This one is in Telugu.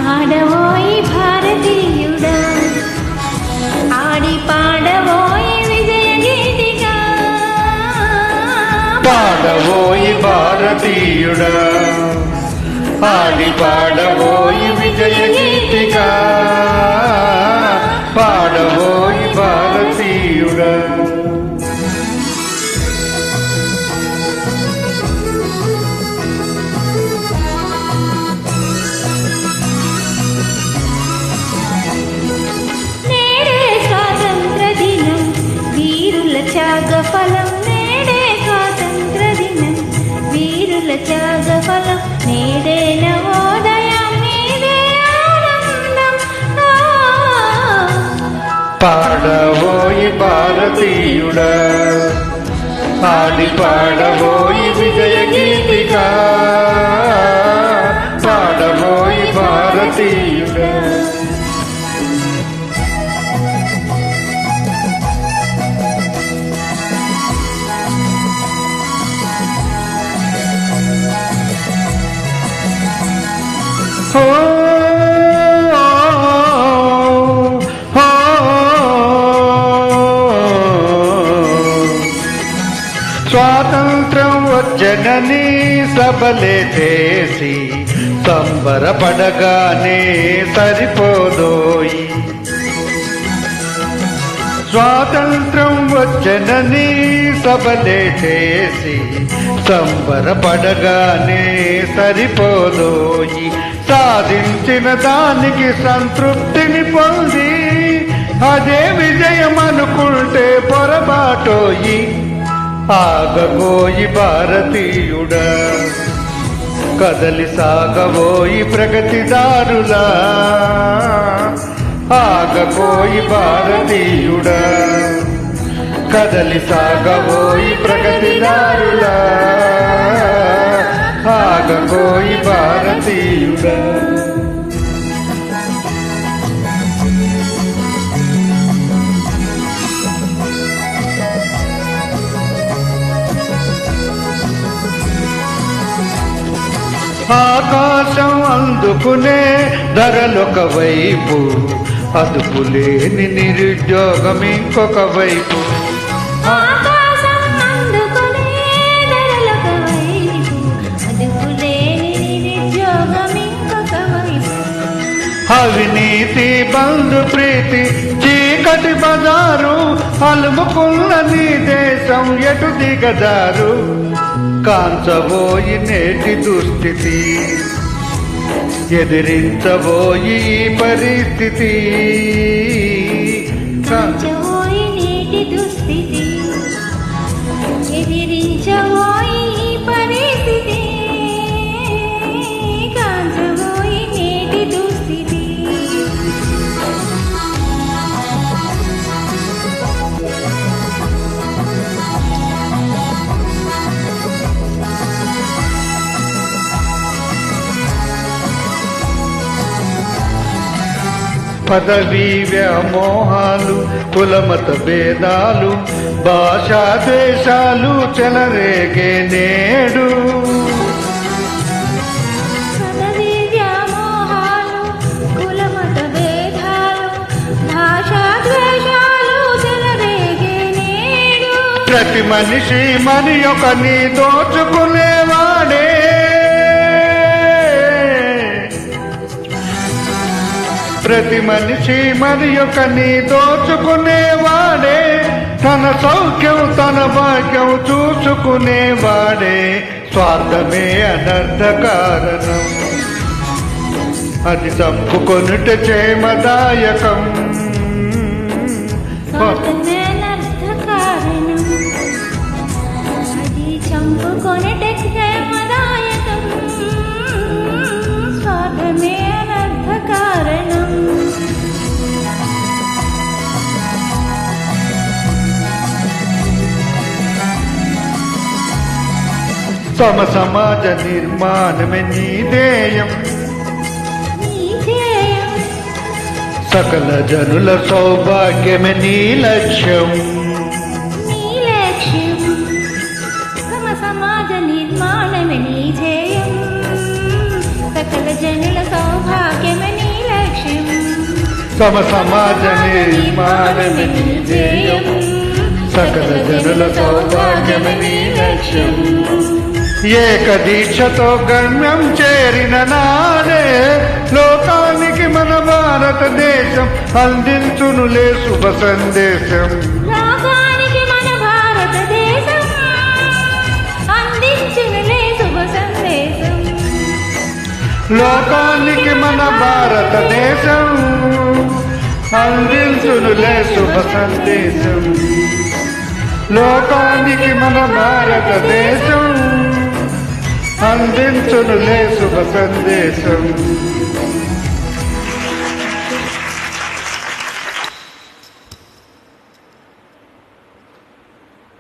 ఆడవోయి భారతీయుడా ఆడి పాడవోయి విజయ గీతిగా పాడవోయి భారతీయుడా ఆడి పాడవోయి విజయ గీతిగా పాడవోయి భారతీయుడా త్యాగఫలం నేడే స్వాతంత్ర దినం వీరుల త్యాగఫలం నేడే నవోదయం నీదే ఆనందం పాడవోయి భారతీయుడా ఆడి పాడవోయి విజయ గీతిగా పాడవోయి భారతీయుడా స్వాతంత్రం వచ్చనని సభలే చేసి సంబరపడగానే సరిపోదోయి స్వాతంత్రం వచ్చనని సభలే చేసి సంబరపడగానే సరిపోదోయి సాధించిన దానికి సంతృప్తిని పొంది అదే విజయం అనుకుంటే పొరబాటోయి ఆగబోయి భారతీయుడా కదలి సాగబోయి ప్రగతిదారులా ఆగబోయి భారతీయుడా కదలి సాగబోయి ప్రగతిదారులా ఆగబోయి భారతీయుడా ఆకాశం అందుకునే ధరలొక వైపు అదుపులేని నిరుద్యోగం ఇంకొక వైపు అవినీతి బంధు ప్రీతి చీకటి బజారు అలుముకున్న నీ దేశం ఎటు దిగజారు కాంచబోయి నేటి దుస్థితి ఎదిరించబోయి పరిస్థితి కాంచబోయి నేటి దుస్థితి ఎదిరించబోయి పరిస్థితి కాంచబోయి నేటి దుస్థితి పదవీ వ్యామోహాలు కులమత భేదాలు భాషా దేశాలు చెలరేగే నేడు పదవీ వ్యామోహాలు కులమత భేదాలు భాషా ద్వేషాలు చెలరేగే నేడు ప్రతి మనిషి మరి ఒకని దోచుకునేవాడే ప్రతి మనిషి మరి ఒకని దోచుకునేవాడే తన సౌఖ్యం తన భాగ్యం చూసుకునేవాడే స్వార్థమే అనర్థ కారణం అది చంపుకొనుట క్షేమదాయకం స్వార్థమే అనర్థ కారణం అది చంపుకొనుట క్షేమదాయకం స్వార్థమే అనర్థ కారణం తమ సమాజ నిర్మాణమే నీ ధ్యేయం సకల జనుల సౌభాగ్యమే నీ లక్ష్యం. నీ లక్ష్యం సమ సమాజ నిర్మాణమే నీ ధ్యేయం. సకల జనుల సౌభాగ్యమే నీ లక్ష్యం. సమ సమాజ నిర్మాణమే నీ ధ్యేయం. సకల జనుల సౌభాగ్యమే నీ లక్ష్యం. ఏక దీక్షతో గమ్యం చేరిన నాడే లోకానికి మన భారతదేశం అందించునులే శుభ సందేశం. లోకానికి మన భారతదేశం అందించునులే శుభ సందేశం. లోకానికి మన భారతదేశం అందించునులే శుభ సందేశం. లోకానికి మన భారతదేశం అందించునులే శుభ సందేశం.